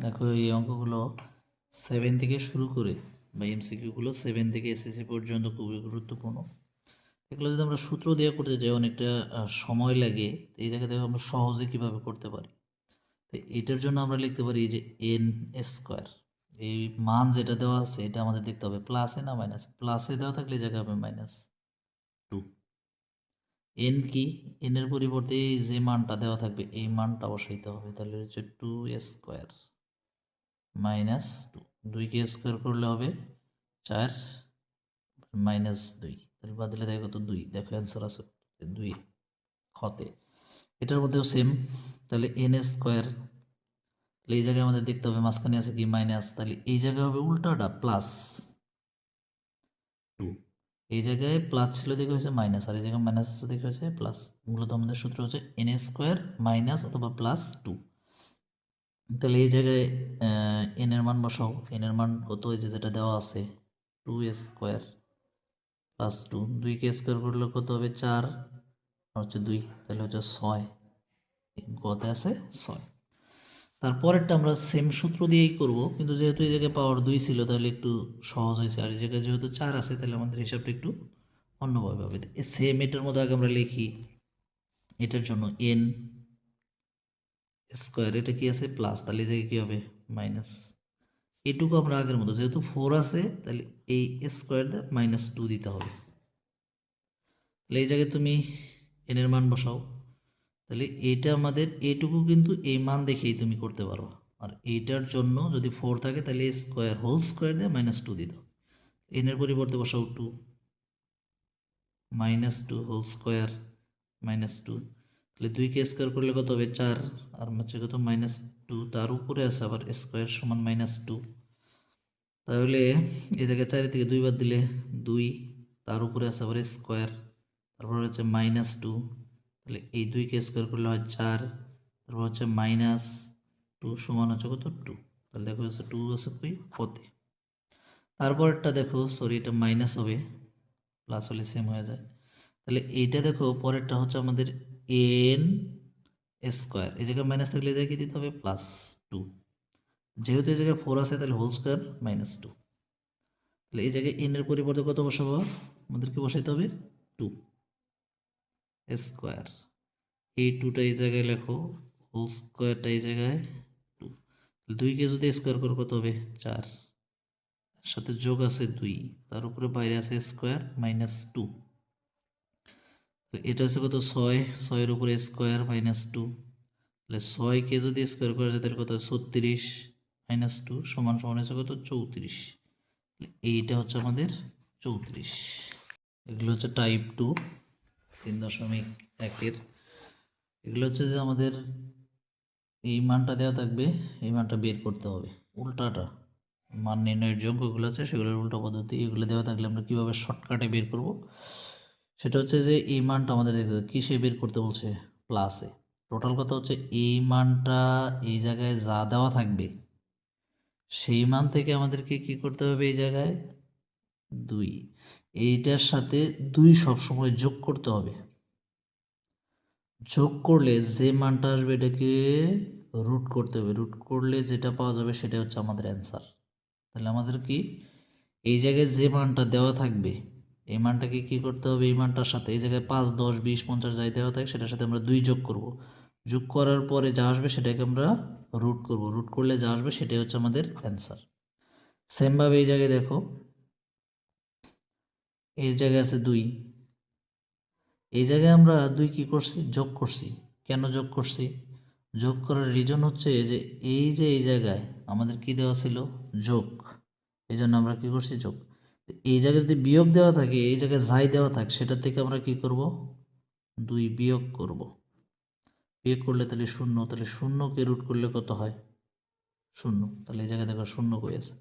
দেখো এই অঙ্কগুলো 7 থেকে শুরু করে বা এমসিকিউগুলো 7 থেকে এসএসসি পর্যন্ত খুবই গুরুত্বপূর্ণ। এগুলো যদি আমরা সূত্র দিয়ে করতে যাই অনেকটা সময় লাগে। তো এই জায়গায় দেখো আমরা সহজে কিভাবে করতে পারি। তো এটার জন্য আমরা লিখতে পারি যে এন স্কোয়ার, এই মান যেটা দেওয়া আছে এটা আমাদের দেখতে হবে প্লাসে না মাইনাস। প্লাসে দেওয়া থাকলে এই জায়গায় হবে -2। এন কি, এন এর পরিবর্তে যে মানটা দেওয়া থাকবে এই মানটা বসাইতে হবে। তাহলে হচ্ছে 2 স্কোয়ার -2, 2কে স্কোয়ার করলে হবে 4 -2, তাহলে বাদ দিলে দেখো কত 2। দেখো অ্যান্সার আছে 2 খতে। এটার মধ্যেও সেম, তাহলে এন স্কোয়ার, তাহলে এই জায়গায় আমাদের দেখতে হবে মাঝখানে আছে কি মাইনাস, তাহলে এই জায়গায় হবে উল্টাটা +2। এই জায়গায় প্লাস ছিল দেখে হয়েছে মাইনাস, আর এই জায়গায় মাইনাস আছে দেখে হয়েছে প্লাস। মূলত আমাদের সূত্র হচ্ছে এন স্কোয়ার মাইনাস অথবা +2। তাহলে এই জায়গায় এন এর মান বসাও। এন এর মান কত, এই যে যেটা দেওয়া আছে 2 স্কোয়ার +2, 2কে স্কোয়ার করলে কত হবে 4 আর হচ্ছে 2, তাহলে হচ্ছে 6। গতে আছে 6। তারপরেরটা আমরা সেম সূত্র দিয়েই করব, কিন্তু যেহেতু এই জায়গায় পাওয়ার 2 ছিল তাহলে একটু সহজ হয়েছে, আর এই জায়গায় যেহেতু 4 আছে তাহলে আমাদের হিসাবটা একটু অন্যভাবে হবে। সেম এটার মধ্যে আগে আমরা লিখি এটার জন্য এন স্কোয়ার, এটা কি আছে প্লাস, তাহলে এই জায়গায় কী হবে মাইনাস। এটুকু আমরা আগের মতো যেহেতু 4 আছে তাহলে এই স্কোয়ার দিয়ে -2 দিতে হবে। তাহলে এই জায়গায় তুমি এন এর মান বসাও। তাহলে এইটা আমাদের এইটুকু কিন্তু এই মান দেখেই তুমি করতে পারো। আর এইটার জন্য যদি 4 থাকে তাহলে স্কোয়ার হোল স্কোয়ার দিয়ে -2 দিতে হবে। এন এর পরিবর্তে বসাও 2, -2 হোল স্কোয়ার -2, তাহলে 2কে স্কোয়ার করলে কত হবে 4 আর হচ্ছে কত -2, তার উপরে আছে আবার স্কোয়ার সমান -2। তাহলে এই জায়গায় 4 থেকে 2 বাদ দিলে 2, তার উপরে আছে আবার স্কোয়ার, তারপর হচ্ছে -2, তাহলে এই 2কে স্কোয়ার করলে হয় 4, তারপর হচ্ছে -2 সমান হচ্ছে কত 2। তাহলে দেখো হচ্ছে 2 আছে কই পথে। তারপরটা দেখো সরি এটা মাইনাস হবে, প্লাস হলে সেম হয়ে যায়। তাহলে এইটা দেখো পরেরটা হচ্ছে আমাদের এন স্কোয়ার, এই জায়গায় মাইনাস থাকলে এই জায়গায় কি দিতে হবে +2। যেহেতু এই জায়গায় 4 আছে তাহলে হোল স্কোয়ার -2। তাহলে এই জায়গায় এন এর পরিবর্তে কত বসাবো, আমাদেরকে বসাইতে হবে 2 স্কোয়ার। এই 2টা এই জায়গায় লেখো, হোল স্কোয়ারটা এই জায়গায় 2। 2কে যদি স্কোয়ার করো কত হবে 4, এর সাথে যোগ আছে 2, তার উপরে বাইরে আছে স্কোয়ার -2। এটা হচ্ছে কত 6, 6-এর উপরে স্কোয়ার -2, তাহলে 6কে যদি স্কোয়ার করা যায় তাহলে কত 36 -2 সমান সমান হচ্ছে কত 34। এইটা হচ্ছে আমাদের 34। এগুলো হচ্ছে টাইপ 2 3.1-এর। এগুলো হচ্ছে যে আমাদের এই মানটা দেওয়া থাকবে, এই মানটা বের করতে হবে উল্টাটা। মান নির্ণয়ের যে অঙ্কগুলো আছে সেগুলোর উল্টো পদ্ধতি, এগুলো দেওয়া থাকলে আমরা কীভাবে শর্টকাটে বের করব সেটা হচ্ছে যে এই মানটা আমাদের দেখতে হবে কিসে বের করতে বলছে, প্লাসে। টোটাল কথা হচ্ছে এই মানটা এই জায়গায় যা দেওয়া থাকবে সেই মান থেকে আমাদেরকে কি করতে হবে এই জায়গায় 2, এইটার সাথে 2 সবসময় যোগ করতে হবে। যোগ করলে যে মানটা আসবে এটাকে রুট করতে হবে, রুট করলে যেটা পাওয়া যাবে সেটা হচ্ছে আমাদের অ্যান্সার। তাহলে আমাদের কি এই জায়গায় যে মানটা দেওয়া থাকবে এই মানটাকে কি করতে হবে, এই মানটার সাথে এই জায়গায় 5, 10, 20, 50 যাই দেওয়া থাকে সেটার সাথে আমরা 2 যোগ করব। যোগ করার পরে যা আসবে সেটাকে আমরা রুট করব, রুট করলে যা আসবে সেটাই হচ্ছে আমাদের অ্যান্সার। সেমভাবে এই জায়গায় দেখো এই জায়গায় আছে 2, এই জায়গায় আমরা 2 কি করছি যোগ করছি। কেন যোগ করছি, যোগ করার রিজন হচ্ছে যে এই জায়গায় আমাদের কি দেওয়া ছিল যোগ, এই জন্য আমরা কি করছি যোগ। এই জায়গায় যদি বিয়োগ দেওয়া থাকে এই জায়গায় যাই দেওয়া থাকে সেটা থেকে আমরা কি করব 2 বিয়োগ করব। বিয়োগ করলে তাহলে 0, তাহলে 0কে রুট করলে কত হয় 0, তাহলে এই জায়গায় দেখো 0 কই আছে।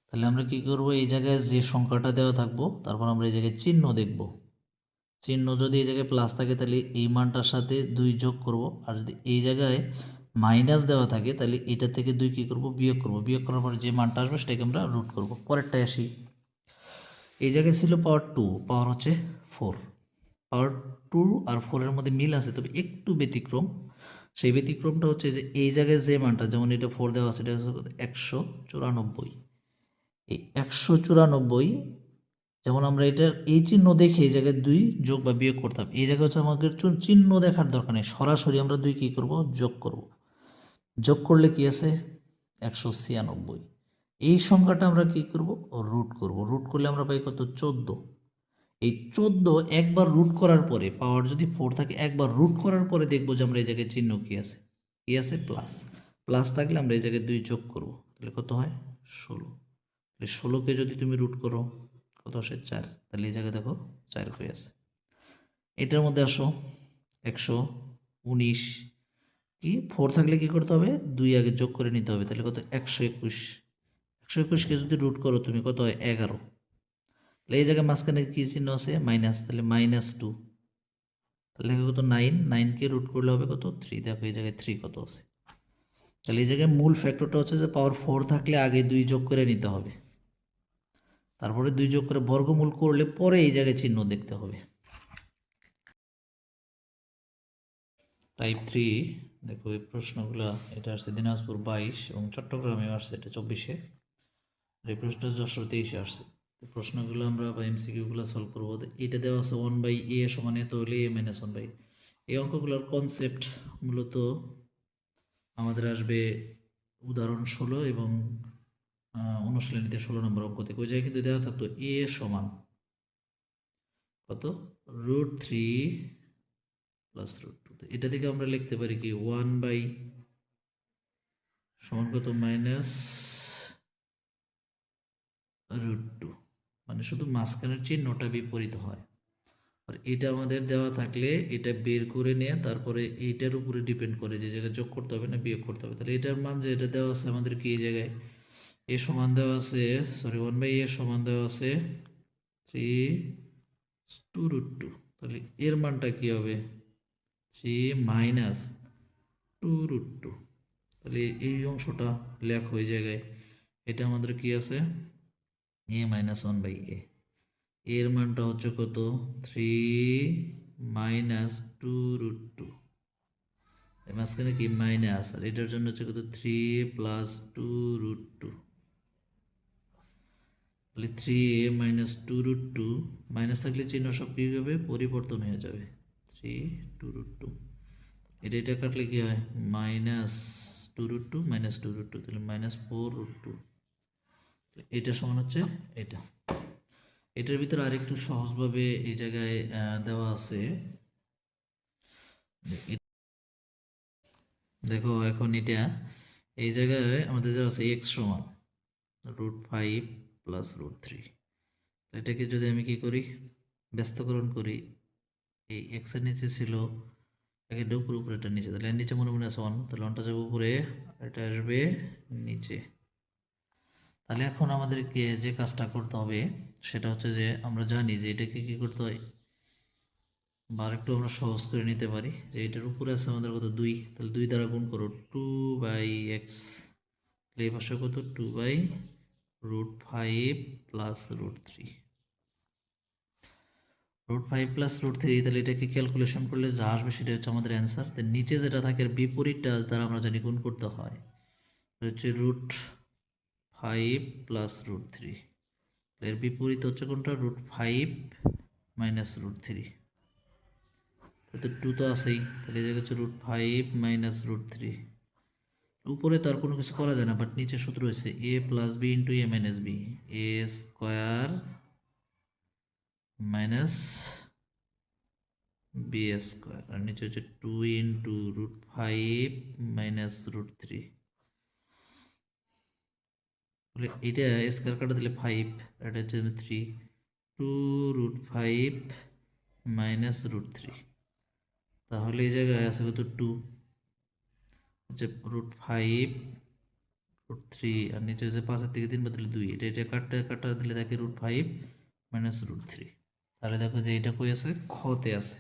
তাহলে আমরা কি করব এই জায়গায় যে সংখ্যাটা দেওয়া থাকবো তারপর আমরা এই জায়গায় চিহ্ন দেখব। চিহ্ন যদি এই জায়গায় প্লাস থাকে তাহলে এই মানটার সাথে 2 যোগ করব, আর যদি এই জায়গায় মাইনাস দেওয়া থাকে তাহলে এটা থেকে 2 কী করব বিয়োগ করব। বিয়োগ করার পরে যে মানটা আসবে সেটাকে আমরা রুট করব। পরেরটায় আসি, এই জায়গায় ছিল পাওয়ার 2, পাওয়ার হচ্ছে 4। পাওয়ার 2 আর 4-এর মধ্যে মিল আছে তবে একটু ব্যতিক্রম। সেই ব্যতিক্রমটা হচ্ছে যে এই জায়গায় যে মানটা, যেমন এটা 4 দেওয়া আছে, এটা হচ্ছে 194। এই 194, যেমন আমরা এটা এই চিহ্ন দেখে এই জায়গায় 2 যোগ বা বিয়োগ করতাম, এই জায়গায় হচ্ছে আমাদের চিহ্ন দেখার দরকার নেই, সরাসরি আমরা 2 কী করব, যোগ করব। যোগ করলে কি আছে, 196। এই সংখ্যাটা আমরা কি করব, রুট করব। রুট করলে আমরা পাই কত, 14। এই 14 একবার রুট করার পরে, পাওয়ার যদি 4 থাকে, একবার রুট করার পরে দেখবো যে আমরা এই জায়গায় চিহ্ন কি আছে, কি আছে, প্লাস। প্লাস থাকলে আমরা এই জায়গায় 2 যোগ করব, তাহলে কত হয়, 16। তাহলে 16কে যদি তুমি রুট করো কত আসে, 4। তাহলে এই জায়গায় দেখো 4 হয়ে আছে। এটার মধ্যে আসো, 119, কি 4 থাকলে কি করতে হবে, 2 আগে যোগ করে নিতে হবে, তাহলে কত, 121। 121কে যদি রুট করো তুমি কত হয়, 11। তাহলে এই জায়গায় মাঝখানে কি চিহ্ন আছে, মাইনাস, তাহলে -2। তাহলে কত, 9। 9কে রুট করলে হবে কত, 3। দেখো এই জায়গায় 3 কত আছে। তাহলে এই জায়গায় মূল ফ্যাক্টরটা হচ্ছে যে পাওয়ার 4 থাকলে আগে 2 যোগ করে নিতে হবে, তারপরে 2 যোগ করে বর্গমূল করলে পরে এই জায়গায় চিহ্ন দেখতে হবে। টাইপ 3, দেখো এই প্রশ্নগুলো, এটা আসছে দিনাজপুর 22 এবং চট্টগ্রামে আসছে এটা 24-এ, আর এই প্রশ্নটা যশোর 23-এ আসছে। তো প্রশ্নগুলো আমরা বা এমসিকিউগুলো সলভ করবো। এটা দেওয়া আছে 1/a সমান এত হলে a - 1/, এই অঙ্কগুলোর কনসেপ্ট মূলত আমাদের আসবে উদাহরণ 16 এবং অনুশীলনীতে 16 নম্বর অঙ্ক থেকে। ওই জায়গায় কিন্তু দেওয়া থাকতো a সমান কত, √3 প্লাস √2। এটা থেকে আমরা লিখতে পারি কি, 1/ সমান কত, -√2, মানে শুধু মাঝখানের চিহ্নটা বিপরীত হয়। আর এটা আমাদের দেওয়া থাকলে এটা বের করে নিয়ে তারপরে এইটার উপরে ডিপেন্ড করে যে জায়গায় যোগ করতে হবে না বিয়োগ করতে হবে। তাহলে এটার মান যে এটা দেওয়া আছে আমাদের কি, এই জায়গায় এ সমান দেওয়া আছে, সরি 1/a সমান দেওয়া আছে 3√2। তাহলে এর মানটা কি হবে, 3 - 2√2। তাহলে এই অংশটা লেখ হয়ে জায়গায়, এটা আমাদের কি আছে, a - 1/a। এর মানটা হচ্ছে কত, 3 - 2√2। মাঝখানে কি মাইনাস, আর এটার জন্য হচ্ছে কত, 3 + 2√2। তাহলে 3a - 2√2, মাইনাস থাকলে চিহ্ন সব কি হবে, পরিবর্তন হয়ে যাবে, 3 2√2। এটা কাটলে কি হয়, -2√2 - 2√2, তাহলে -4√2। এটা সমান হচ্ছে এটা। এটার ভিতরে আরেকটু সহজভাবে এই জায়গায় দেওয়া আছে, দেখো এখন এটা এই জায়গায় আমাদের দেওয়া আছে x সমান √5 প্লাস √3। এটাকে যদি আমি কি করি, ব্যস্তকরণ করি, এই x এর নিচে ছিল, একে উপরে উপরে এটা নিচে, তাহলে এর নিচে মনে মনে আছে 1, তাহলে 1টা যাবে উপরে, এটা আসবে নিচে। তাহলে এখন আমাদেরকে যে কাজটা করতে হবে সেটা হচ্ছে যে আমরা জানি যে এটাকে কি করতে হয়, বা একটু আমরা সহজ করে নিতে পারি, যে এটার উপরে আছে আমাদের কত, 2, তাহলে 2 দ্বারা গুণ করো, 2/x। তাহলে এই পাশে কত, 2/√5 প্লাস √3। √5 প্লাস √3, তাহলে এটাকে ক্যালকুলেশন করলে যা আসবে সেটা হচ্ছে আমাদের অ্যান্সার। তো নিচে যেটা থাকে বিপরীতটা দ্বারা আমরা জানি গুণ করতে হয়, হচ্ছে √5 প্লাস √3। এর বিপরীত হচ্ছে কোনটা, √5 - √3। তো 2 তো আছেই, তাহলে এই জায়গায় হচ্ছে √5 - √3। উপরে তো আর কোনো কিছু করা যায় না, বাট নিচে সূত্র হয়েছে a + b × a - b, a square minus B square, আর নিচে হচ্ছে 2 × √5 - √3। তাহলে এটা স্কোয়ার কাটা দিলে 5, এটা হচ্ছে 3, 2√5 - √3। তাহলে এই জায়গায় আছে কত, 2 হচ্ছে √5 √3, আর নিচে হচ্ছে 5 থেকে 3 বাদ দিলে 2, এটা কাটা কাটা দিলে দেখে √5 - √3। তাহলে দেখো যে এটা কই আছে, খতে আছে।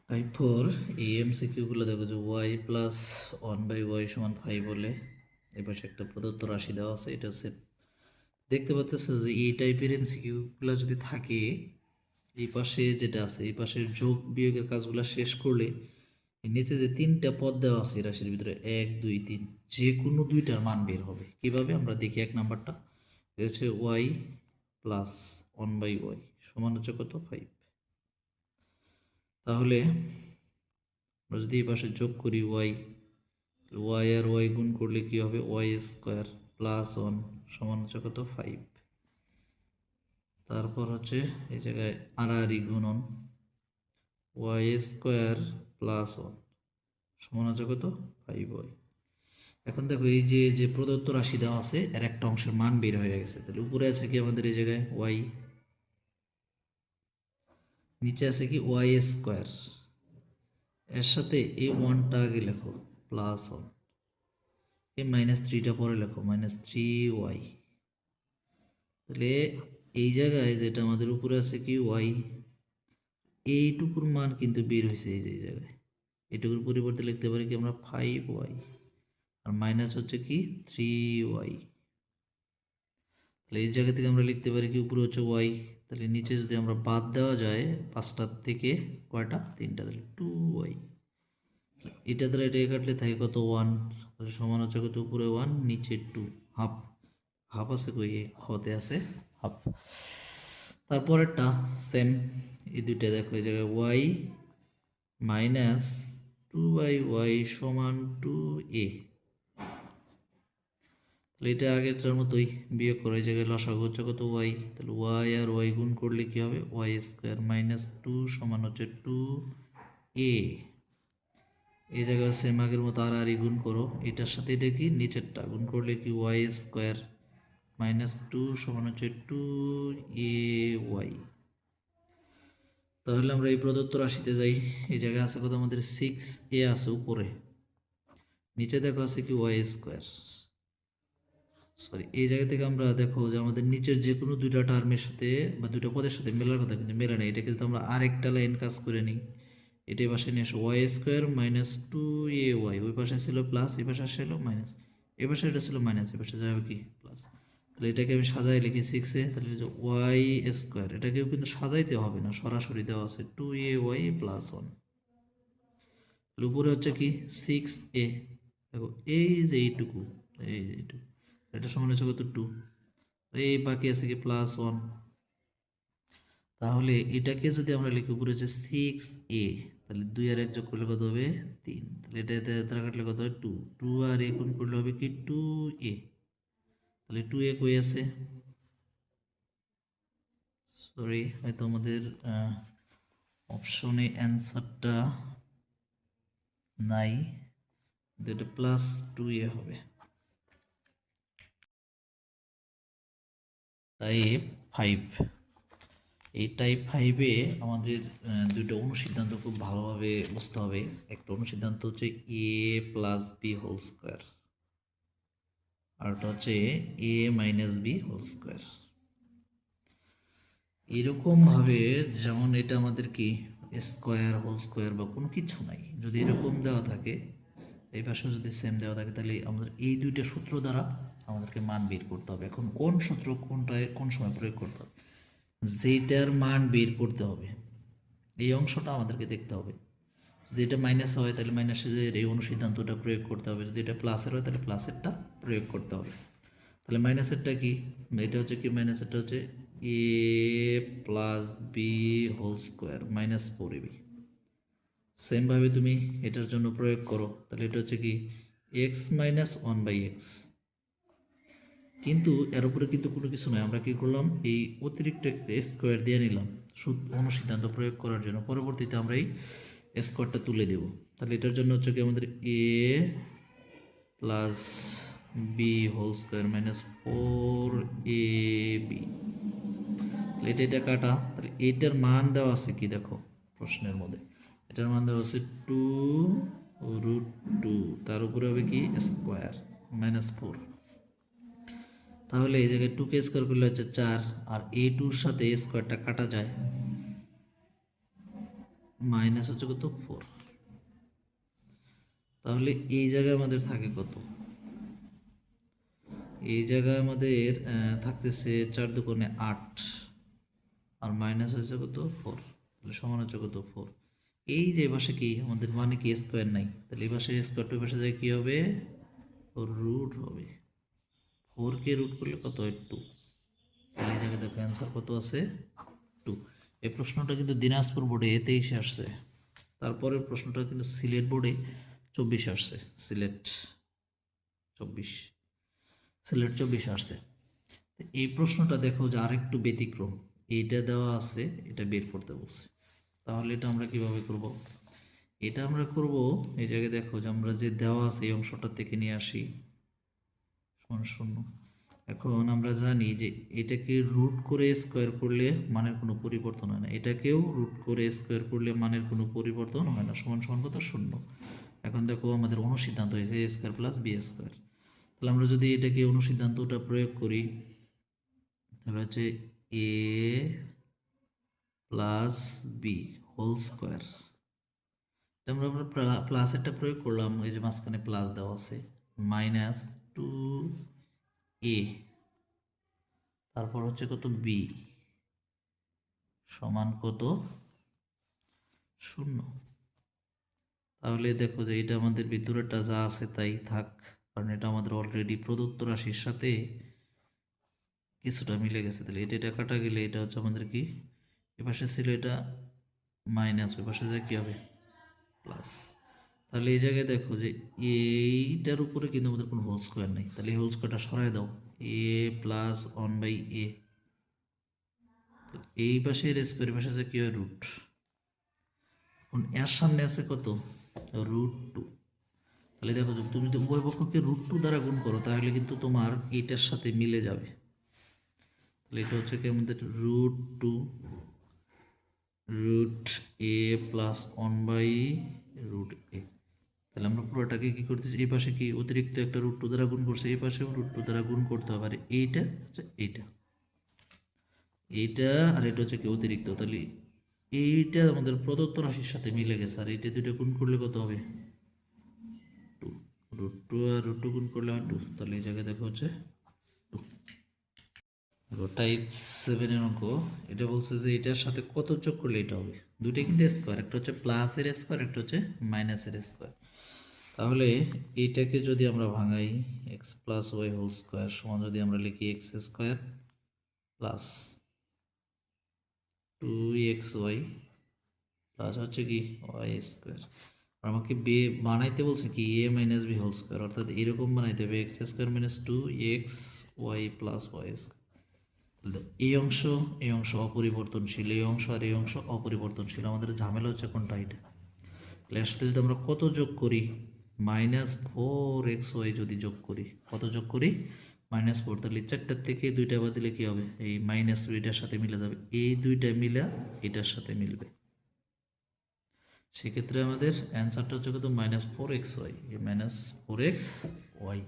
টাইপ 4 এই এমসিকিউগুলো দেখো যে y + 1/y = 5 বলে এই পাশে একটা প্রদত্ত রাশি দেওয়া আছে। এটা হচ্ছে দেখতে পাচ্ছেন যে এই টাইপের এমসিকিউগুলো যদি থাকে, এই পাশে যেটা আছে এই পাশের যোগ বিয়োগের কাজগুলো শেষ করলে এর নিচে যে তিনটা পদ দেওয়া আছে এই রাশির ভিতরে 1 2 3 যে কোনো দুইটার মান বের হবে কিভাবে আমরা দেখি। এক নাম্বারটা হচ্ছে ওয়াই প্লাস 1/y সমান হচ্ছে কত 5। তাহলে আমরা যদি এই পাশে যোগ করি ওয়াই আর ওয়াই গুণ করলে কি হবে ওয়াই স্কোয়ার প্লাস 1 সমান হচ্ছে কত 5। তারপর হচ্ছে এই জায়গায় আড়াআড়ি গুণন ওয়াই স্কোয়ার প্লাস 1 সমান হচ্ছে কত 5y। এখন দেখো এই যে যে প্রদত্ত রাশি দেওয়া আছে এর একটা অংশের মান বের হয়ে গেছে। তাহলে উপরে আছে কি আমাদের এই জায়গায় ওয়াই, নিচে আছে কি ওয়াই স্কোয়ার, এর সাথে এই ওয়ানটা আগে লেখো প্লাস 1, এই -3টা পরে লেখো -3y। তাহলে এই জায়গায় যেটা আমাদের উপরে আছে কি ওয়াই, এইটুকুর মান কিন্তু বের হয়েছে এই যে এই জায়গায়। এটুকুর পরিবর্তে লিখতে পারি কি আমরা 5y আর মাইনাস হচ্ছে কি 3y। তাহলে এই জায়গা থেকে আমরা লিখতে পারি কি উপরে হচ্ছে ওয়াই, তাহলে নিচে যদি আমরা বাদ দেওয়া যায় 5টার থেকে কয়টা 3টা, তাহলে 2y। এটা দ্বারা এটা কাটলে থাকে কত 1, তাহলে সমান হচ্ছে কত উপরে 1 নিচে 2, হাফ। হাফ আছে কই খতে আছে হাফ। তারপরেরটা সেম, এই দুইটা দেখো এই জায়গায় ওয়াই মাইনাস 2/y সমান 2a। তাহলে এটা আগেরটার মতোই বিয়োগ করে এই জায়গায় লসাগু হচ্ছে কত ওয়াই, তাহলে ওয়াই আর ওয়াই গুণ করলে কি হবে ওয়াই স্কোয়ার -2 সমান হচ্ছে 2a। এই জায়গায় সেম আগের মতো আর গুণ করো, এটার সাথে এটা কি নিচেরটা গুণ করলে কি ওয়াই স্কোয়ার -2 সমান হচ্ছে 2ay। তাহলে আমরা এই প্রদত্ত রাশিতে যাই। এই জায়গায় আছে কত আমাদের 6a আছে উপরে, নিচে দেখো আছে কি ওয়াই স্কোয়ার। সরি, এই জায়গা থেকে আমরা দেখো যে আমাদের নিচের যে কোনো দুইটা টার্মের সাথে বা দুইটা পদের সাথে মেলার কথা কিন্তু মেলে না। এটাকে যদি আমরা আরেকটা লাইন কাজ করে নিই, এটা পাশে নিয়ে আসো ওয়াই স্কোয়ার -2ay, ওই পাশে ছিল প্লাস, এই পাশে ছিল মাইনাস, এই পাশে এটা ছিল মাইনাস, এই পাশে যাবে কি প্লাস। তাহলে এটাকে আমি সাজাই লিখি 6a, তাহলে যে ওয়াই স্কোয়ার এটাকেও কিন্তু সাজাইতে হবে না, সরাসরি দেওয়া আছে 2ay প্লাস 1। উপরে হচ্ছে কি 6a, দেখো এই যে এইটুকু, এই যে এইটুকু, এটা সমান হচ্ছে কত 2, এই বাকি আছে কি প্লাস 1। তাহলে এটাকে যদি আমরা লিখি উপরে হচ্ছে 6a, তাহলে 2 আর 1 যোগ করলে কত হবে 3, তাহলে এটা দ্বারা কাটলে কত হয় 2, 2 আর a গুণ করলে হবে কি 2a। তাহলে 2a কই আছে, সরি হয়তো আমাদের অপশনে অ্যান্সারটা নাই, এটা প্লাস 2a হবে। টাইপ 5, এই টাইপ 5-এ আমাদের দুটো অনুসিদ্ধান্ত খুব ভালোভাবে বুঝতে হবে। একটা অনুসিদ্ধান্ত হচ্ছে a plus B whole square, আর একটা হচ্ছে a minus B whole square. এরকমভাবে যেমন এটা আমাদের কি স্কোয়ার হোল স্কোয়ার বা কোনো কিছু নাই, যদি এরকম দেওয়া থাকে এই পাশে যদি সেম দেওয়া থাকে, তাহলে আমাদের এই দুইটা সূত্র দ্বারা আমাদেরকে মান বের করতে হবে। এখন কোন সূত্র কোনটায় কোন সময় প্রয়োগ করতে হবে, যেটার মান বের করতে হবে এই অংশটা আমাদেরকে দেখতে হবে। যদি এটা মাইনাস হয় তাহলে মাইনাসের এই অনুসিদ্ধান্তটা প্রয়োগ করতে হবে, যদি এটা প্লাসের হয় তাহলে প্লাসেরটা প্রয়োগ করতে হবে। তাহলে মাইনাসেরটা কি, এটা হচ্ছে কি মাইনাসেরটা হচ্ছে A plus B whole square -4ab। সেমভাবে তুমি এটার জন্য প্রয়োগ করো, তাহলে এটা হচ্ছে কি এক্স মাইনাস 1/x। কিন্তু এর উপরে কিন্তু কোনো কিছু নয়, আমরা কি করলাম এই অতিরিক্ত একটা স্কোয়ার দিয়ে নিলাম অনুসিদ্ধান্ত প্রয়োগ করার জন্য, পরবর্তীতে আমরা এই স্কোয়ারটা তুলে দেব। তাহলে এটার জন্য হচ্ছে কি আমাদের A plus B whole square -4ab। তাহলে এটা কাটা, তাহলে এইটার মান দেওয়া আছে কি দেখো প্রশ্নের মধ্যে, এটার মান দেওয়া আছে 2√2, তার উপরে হবে কি স্কোয়ার -4। তাহলে এই জায়গায় 2কে স্কোয়ার করলে হচ্ছে 4, আর a2-র সাথে স্কোয়ারটা কাটা যায়, মাইনাস হচ্ছে কত 4। তাহলে এই জায়গায় আমাদের থাকে কত, এই জায়গায় আমাদের থাকতেছে 4 দুগুণে 8, আর মাইনাস হচ্ছে কত 4, তাহলে সমান হচ্ছে কত 4। এই যে পাশে কি আমাদের মানে কি স্কোয়ার নাই, তাহলে এই পাশে স্কোয়ার টু পাশে যায় কী হবে, রুট হবে। 4কে রুট করলে কত হয় 2, তাহলে এই জায়গায় দেখো অ্যান্সার কত আছে 2। এই প্রশ্নটা কিন্তু দিনাজপুর বোর্ডে 23 আসছে, তারপরের প্রশ্নটা কিন্তু সিলেট বোর্ডে 24 আসছে, সিলেট 24 আসছে। এই প্রশ্নটা দেখো যে আরেকটু ব্যতিক্রম, এইটা দেওয়া আছে, এটা বের করতে বলছে। তাহলে এটা আমরা কিভাবে করব, এটা আমরা করব এই জায়গায় দেখো যে আমরা যে দেওয়া আছে এই অংশটা থেকে নিয়ে আসি সমান 0। এখন আমরা জানি যে এটাকে রুট করে স্কোয়ার করলে মানের কোনো পরিবর্তন হয় না, এটাকেও রুট করে স্কোয়ার করলে মানের কোনো পরিবর্তন হয় না, সমান সমান কত 0। এখন দেখো আমাদের অনুসিদ্ধান্ত হয়েছে এ স্কোয়ার প্লাস বি স্কোয়ার। তাহলে আমরা যদি এটাকে অনুসিদ্ধান্তটা প্রয়োগ করি তাহলে হচ্ছে A plus B whole square, আমরা প্লাসেরটা প্রয়োগ করলাম, এই যে মাঝখানে প্লাস দেওয়া আছে, মাইনাস 2a, তারপর হচ্ছে কত বি সমান কত 0। তাহলে দেখো যে এটা আমাদের ভিতরেটা যা আছে তাই থাক, কারণ এটা আমাদের অলরেডি প্রদত্ত রাশির সাথে কিছুটা মিলে গেছে। তাহলে এটা কাটা গেলে এটা হচ্ছে আমাদের কি, এপাশে ছিল এটা মাইনাস, ওই পাশে যা কী হবে প্লাস। তাহলে এই জায়গায় দেখো যে এইটার উপরে কিন্তু আমাদের কোনো হোল স্কোয়ার নেই, তাহলে এই হোল স্কোয়ারটা সরাই দাও, এ প্লাস 1/a, এই পাশে স্কোয়ার পাশে যে কী হয় রুট, এখন এর সামনে আছে কত √2। তাহলে দেখো তুমি যদি উভয় পক্ষকে √2 দ্বারা গুণ করো তাহলে কিন্তু তোমার এইটার সাথে মিলে যাবে। তাহলে এটা হচ্ছে কি আমাদের √2 √a প্লাস 1/√a। তাহলে আমরা পুরোটাকে কী করতেছি, এই পাশে কি অতিরিক্ত একটা √2 দ্বারা গুণ করছে, এই পাশেও √2 দ্বারা গুণ করতে হবে, আর এইটা হচ্ছে এইটা আর এটা হচ্ছে কি অতিরিক্ত। তাহলে এইটা আমাদের প্রদত্ত রাশির সাথে মিলে গেছে, আর এইটা দুটো গুণ করলে কত হবে 2, √2 আর √2 গুণ করলে হয় 2। তাহলে এই জায়গায় দেখো হচ্ছে 2। দেখো টাইপ 7-এর অঙ্ক, এটা বলছে যে এটার সাথে কত যোগ করলে এটা হবে, দুইটা কিন্তু স্কোয়ার, একটা হচ্ছে প্লাসের স্কোয়ার, একটা হচ্ছে মাইনাসের স্কোয়ার। তাহলে এইটাকে যদি আমরা ভাঙাই X plus Y whole square সমান যদি আমরা লিখি x square plus 2xy plus হচ্ছে কি ওয়াই স্কোয়ার, আমাকে বে বানাইতে বলছে কি a minus B whole square, অর্থাৎ এরকম বানাইতে হবে x square minus 2xy plus y square. এই অংশ অপরিবর্তনশীল, এই অংশ আর এই অংশ অপরিবর্তনশীল, আমাদের ঝামেলা হচ্ছে কোনটা এটা। তাহলে এর সাথে যদি আমরা কত যোগ করি -4xy যদি যোগ করি, কত যোগ করি -4, তাহলে 4টার থেকে 2টা বাদ দিলে কী হবে, এই মাইনাস এটার সাথে মিলে যাবে, এই 2টা মিলা এটার সাথে মিলবে, সেক্ষেত্রে আমাদের অ্যান্সারটা হচ্ছে কত -4xy, এই -4xy।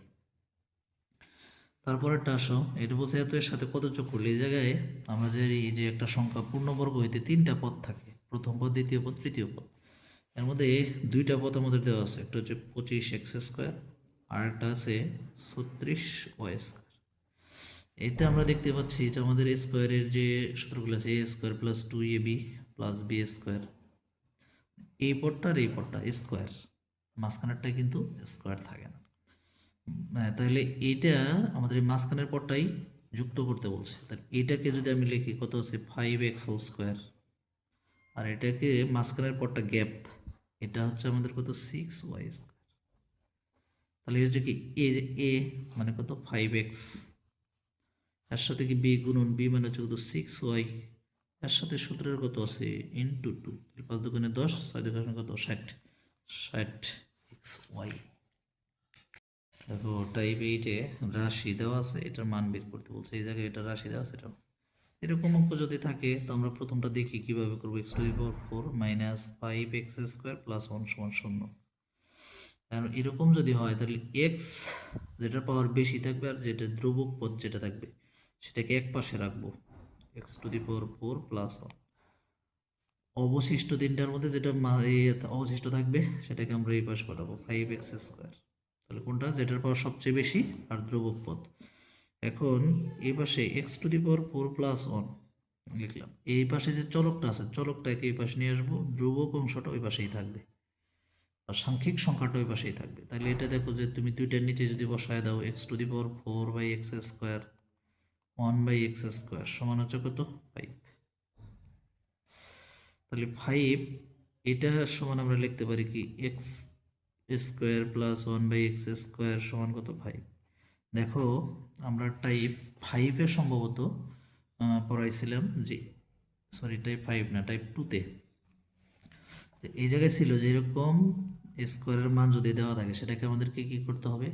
তারপরেরটা আসো, এটা বলছে এত এর সাথে কত যোগ করলে, এই জায়গায় আমরা যে এই যে একটা সংখ্যা পূর্ণবর্গ হইতে 3টা পদ থাকে, প্রথম পদ দ্বিতীয় পদ তৃতীয় পদ, এর মধ্যে 2টা পদ আমাদের দেওয়া আছে, একটা হচ্ছে 25x², আর একটা আছে 36y²। এটা আমরা দেখতে পাচ্ছি যে আমাদের স্কোয়ারের যে সূত্রগুলো আছে a² plus 2ab plus b², এই পদটা আর এই পদটা স্কোয়ার, মাঝখানেরটা কিন্তু স্কোয়ার থাকে না। তাহলে এইটা আমাদের এই মাঝখানের পদটাই যুক্ত করতে বলছে, তাহলে এইটাকে যদি আমি লিখি কত আছে 5x², আর এটাকে মাঝখানের পদটা গ্যাপ, এটা হচ্ছে আমাদের কত 6y²। তাহলে হচ্ছে কি এ যে এ মানে কত 5x, এর সাথে কি বি গুণন বি মানে হচ্ছে কত 6y, এর সাথে সূত্রের কত আছে × 2, 5 দুগুণে 10, 6 দুগুণে কত 60xy। দেখো টাইপ 8-এ রাশি দেওয়া আছে, এটার মান বের করতে বলছে, এই জায়গায় এটা রাশি দেওয়া আছে, এটা এরকম অঙ্ক যদি থাকে তো আমরা প্রথমটা দেখি কিভাবে করবো, x⁴ মাইনাস 5x² প্লাস 1 সমান 0। আর এরকম যদি হয় তাহলে এক্স যেটার পাওয়ার বেশি থাকবে আর যেটা ধ্রুবক পদ যেটা থাকবে সেটাকে এক পাশে রাখবো, x⁴ প্লাস 1, অবশিষ্ট তিনটার মধ্যে যেটা অবশিষ্ট থাকবে সেটাকে আমরা এই পাশে পাঠাবো 5x²। তাহলে কোনটা যেটার পাওয়ার সবচেয়ে বেশি আর ধ্রুবক পদ। এখন এই পাশে x⁴ প্লাস 1, লিখলাম। এই পাশে যে চলকটা আছে চলকটাকে এই পাশে নিয়ে আসবো, ধ্রুবক অংশটা ওই পাশেই থাকবে আর সাংখ্যিক সংখ্যাটা ওই পাশেই থাকবে। তাহলে এটা দেখো যে তুমি দুইটার নিচে যদি বসায় দাও x⁴ x² 1/x² সমান হচ্ছে কত 5। তাহলে 5 এটা সমান আমরা লিখতে পারি কি x² + 1/x² সমান কত 5। দেখো আমরা টাইপ 5-এ সম্ভবত পড়াইছিলাম যে, সরি টাইপ 5 না টাইপ 2-তে, এই জায়গায় ছিল যে এরকম স্কোয়ারের মান যদি দেওয়া থাকে সেটাকে আমাদেরকে কি করতে হবে,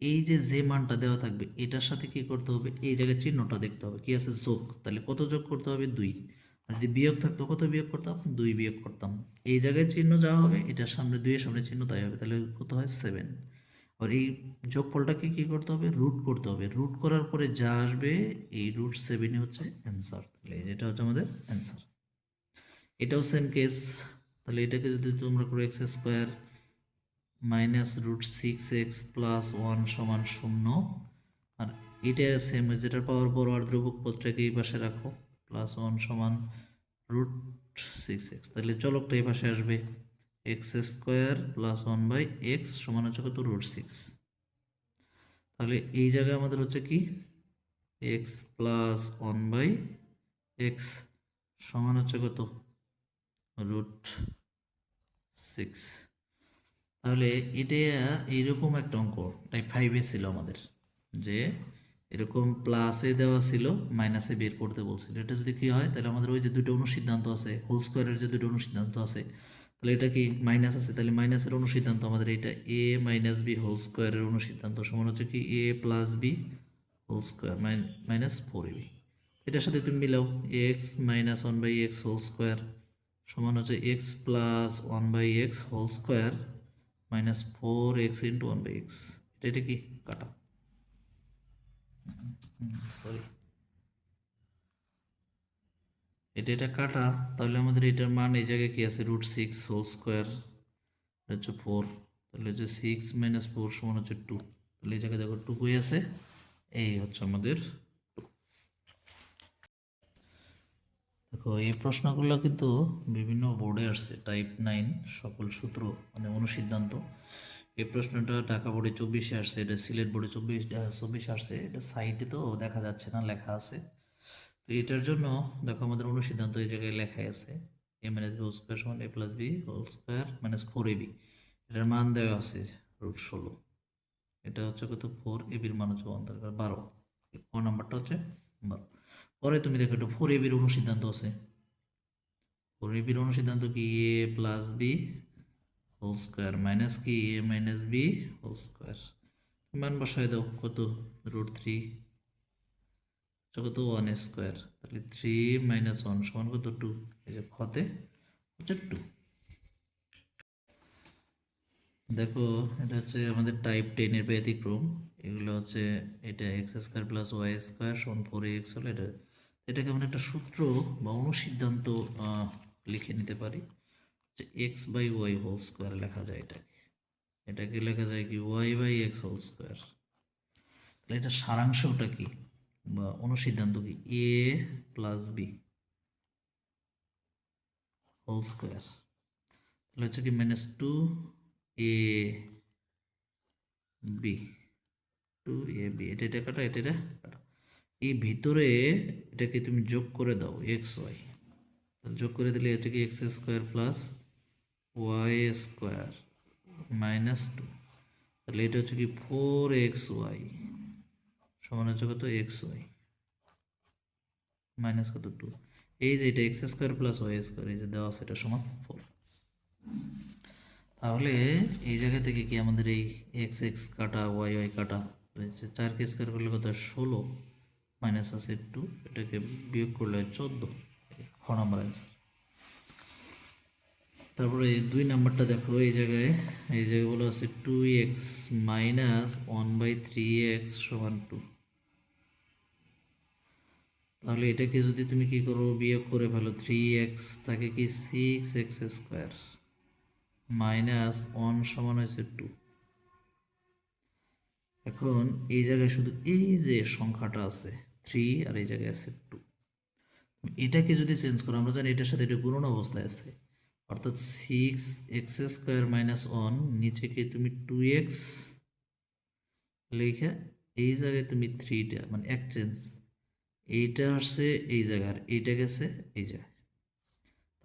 এই যে যে মানটা দেওয়া থাকবে এটার সাথে কি করতে হবে, এই জায়গায় চিহ্নটা দেখতে হবে কি আছে যোগ। তাহলে কত যোগ করতে হবে 2। আর যদি বিয়োগ থাকতো কত বিয়োগ করতাম 2 বিয়োগ করতাম। এই জায়গায় চিহ্ন যা হবে এটার সামনে 2-এর সামনে চিহ্ন তাই হবে, তাহলে কত হয় 7। আর এই যোগফলটাকে কি করতে হবে রুট করতে হবে, রুট করার পরে যা আসবে এই √7 হচ্ছে অ্যান্সার। তাহলে এটা হচ্ছে আমাদের অ্যান্সার। এটাও সেম কেস। তাহলে এটাকে যদি তোমরা করো x² - √6x + 1 সমান 0। আর এটা সেম, যেটার পাওয়ার বড় আর ধ্রুবক পদটাকে এই পাশে রাখো, +1 সমান √6x। তাহলে চলকটা এই পাশে আসবে x² + 1/x সমান হচ্ছে কত √6। তাহলে এই জায়গায় আমাদের হচ্ছে কি x + 1/x সমান হচ্ছে কত √6। তাহলে এটা এইরকম একটা অঙ্ক টাইপ 5-এ ছিল আমাদের, যে এরকম প্লাসে দেওয়া ছিল মাইনাসে বের করতে বলছিল। এটা যদি কি হয় তাহলে আমাদের ওই যে দুটো অনুসিদ্ধান্ত আছে হোল স্কোয়ারের যে দুটো অনুসিদ্ধান্ত আছে, তাহলে এটা কি মাইনাস আছে, তাহলে মাইনাসের অনুসিদ্ধান্ত আমাদের এটা a - b হোল স্কোয়ারের অনুসিদ্ধান্ত সমান হচ্ছে কি a + b whole square -4ab। এটার সাথে তুমি মিলাও x - 1/x হোল স্কোয়ার সমান হচ্ছে x + 1/x whole square -4x × 1/x। এটা কি কাটা, সরি এটা কাটা। তাহলে আমাদের এটার মান এই জায়গায় কি আছে √6 হোল স্কোয়ার হচ্ছে 4। তাহলে হচ্ছে 6 - 4 সমান হচ্ছে 2। তাহলে এই জায়গায় দেখো 2 কই আছে, এই হচ্ছে আমাদের। দেখো এই প্রশ্নগুলো কিন্তু বিভিন্ন বোর্ডে আসছে, টাইপ 9 সকল সূত্র মানে অনুসিদ্ধান্ত। এই প্রশ্নটা ঢাকা বোর্ডে 24-এ আসছে, এটা সিলেট বোর্ডে 24 আসছে। এটা সাইটে তো দেখা যাচ্ছে না, লেখা আছে। তো এটার জন্য দেখো আমাদের অনুসিদ্ধান্ত এই জায়গায় লেখাই আছে a - b হোল স্কোয়ার সমান a + b whole square -4ab। এটার মান দেওয়া আছে √16। এটা হচ্ছে কত 4ab-র মান হচ্ছে 1 তার 12। ক নাম্বারটা হচ্ছে 12। পরে তুমি দেখো এটা 4ab-র অনুসিদ্ধান্ত আছে। 4ab-র অনুসিদ্ধান্ত কি a + b whole square minus কি a - b হোল স্কোয়ার। মান বসায় দাও কত √3 কত 1² তাহলে 3 - 1 সমান কত 2। এই যে হতে হচ্ছে 2। দেখো এটা হচ্ছে আমাদের টাইপ 10-এর ব্যতিক্রম। এগুলো হচ্ছে এটা x² + y² সমান 4ax হলে এটাকে আমরা একটা সূত্র বা অনুসিদ্ধান্ত লিখে নিতে পারি যে x/y হোল স্কোয়ার লেখা যায়। এটাকে লেখা যায় কি y/x হোল স্কোয়ার। তাহলে এটা সারাংশটা কি বা অনুসিদ্ধান্ত কি a + b হোল স্কোয়ার। তাহলে হচ্ছে কি -2ab 2ab এটা কাটা এটা কাটা। এই ভিতরে এটাকে তুমি যোগ করে দাও xy, তাহলে যোগ করে দিলে হচ্ছে কি x² + y² -2। তাহলে এটা হচ্ছে কি 4xy সমান হচ্ছে কত xy মাইনাস কত 2। এই যে এটা x² + y² এই যে দেওয়া আছে এটা সমান 4। তাহলে এই জায়গা থেকে কি আমাদের এই x কাটা y কাটা 4কে স্কোয়ার করলে কত 16 মাইনাস আছে 2, এটাকে বিয়োগ করলে 14। খ নাম্বার অ্যান্সার। তারপরে 2 নাম্বারটা দেখো এই জায়গায় বলা আছে 2x - 1/3x সমান 2। তাহলে এটাকে যদি তুমি কি করো বিয়োগ করে ফেলো 3x থাকে কি 6x² -1 সমান হয়েছে 2। এখন এই জায়গায় শুধু এই যে সংখ্যাটা আছে 3 আর এই জায়গায় আছে 2। এটাকে যদি চেঞ্জ করো, আমরা জানি এটার সাথে এটা গুণন অবস্থায় আছে, অর্থাৎ 6x² - 1, নিচেকে তুমি 2x লেখা, এই জায়গায় তুমি 3টা মানে এক্সচেঞ্জ, এইটা আসছে এই জায়গায় আর এইটা গেছে এই জায়গায়।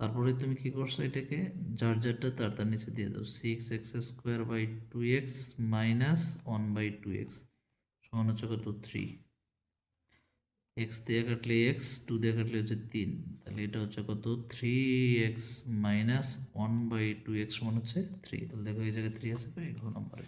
তারপরে তুমি কি করছো, এটাকে যার যারটা তার তার নিচে দিয়ে দাও। 6x²/2x - 1/2x সমান হচ্ছে কত? 3। এক্স দিয়ে কাটলে এক্স, 2 দিয়ে কাটলে হচ্ছে 3, তাহলে এটা হচ্ছে কত? 3x - 1/2x সমান হচ্ছে 3। তাহলে দেখো এই জায়গায় 3 আছে, 1 নম্বরে।